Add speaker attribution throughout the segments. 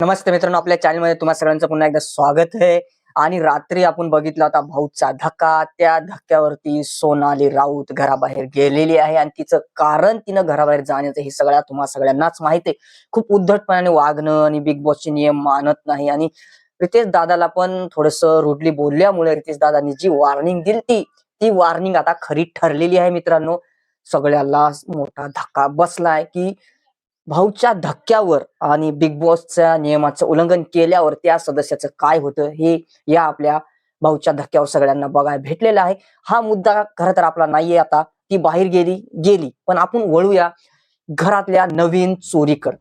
Speaker 1: नमस्ते मित्रांनो, आपल्या चॅनलमध्ये तुम्हा सगळ्यांचं पुन्हा एकदा स्वागत आहे. आणि रात्री आपण बघितला होता भाऊचा धक्का. त्या धक्क्यावरती सोनाली राऊत घराबाहेर गेलेली आहे आणि तिचं कारण तिनं घराबाहेर जाण्याचं हे तुम्हा सगळ्यांनाच माहित आहे. खूप उद्धटपणाने वागणं आणि बिग बॉसचे नियम मानत नाही आणि रितेश दादाला पण थोडस रुडली बोलल्यामुळे रितेश दादांनी जी वॉर्निंग दिली ती वॉर्निंग आता खरी ठरलेली आहे मित्रांनो. सगळ्याला मोठा धक्का बसलाय की भाऊच्या धक्क्यावर आणि बिग बॉसच्या नियमाचं उल्लंघन केल्यावर त्या सदस्याचं काय होतं हे या आपल्या भाऊच्या धक्क्यावर सगळ्यांना बघायला भेटलेला आहे. हा मुद्दा खरं तर आपला नाहीये. आता ती बाहेर गेली गेली पण आपण वळूया घरातल्या नवीन चोरीकडे.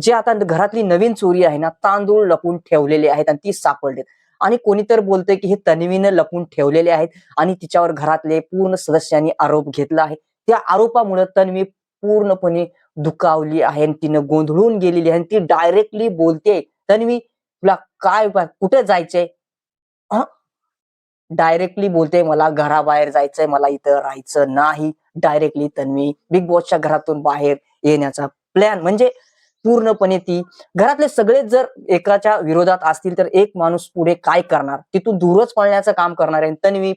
Speaker 1: जे आता घरातली नवीन चोरी आहे ना, तांदूळ लपून ठेवलेले आहेत आणि ती सापडलेत. आणि कोणीतर बोलतंय की हे तन्वीनं लपून ठेवलेले आहेत आणि तिच्यावर घरातले पूर्ण सदस्यांनी आरोप घेतला आहे. त्या आरोपामुळे तन्वी पूर्णपणे दुखावली आहे आणि तिनं गोंधळून गेलेली आहे आणि ती डायरेक्टली बोलते, "तन्वी, तुला काय कुठे जायचंय?" डायरेक्टली बोलते, "मला घराबाहेर जायचंय, मला इथं राहायचं नाही." डायरेक्टली तन्वी बिग बॉसच्या घरातून बाहेर येण्याचा प्लॅन म्हणजे पूर्णपणे ती घरातले सगळेच जर एकाच्या विरोधात असतील तर एक माणूस पुढे काय करणार? तिथून दूरच पळण्याचं काम करणार आहे. तन्वी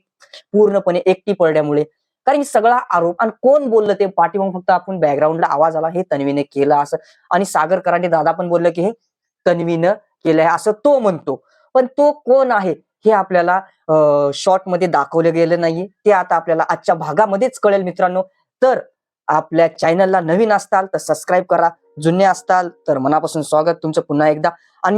Speaker 1: पूर्णपणे एकटी पडल्यामुळे, कारण की सगळा आरोप आणि कोण बोललं ते पाठीमागून फक्त आपण बॅकग्राऊंडला आवाज आला, हे तन्वीने केलं असं. आणि सागर करांडे दादा पण बोललं की हे तन्वीनं केलंय असं तो म्हणतो. पण तो कोण आहे हे आपल्याला शॉर्ट मध्ये दाखवलं गेलं नाहीये. ते आता आपल्याला आजच्या भागामध्येच कळेल मित्रांनो. तर आपल्या चॅनलला नवीन असताल तर सबस्क्राईब करा, जुने असताल तर मनापासून स्वागत तुमचं पुन्हा एकदा. आणि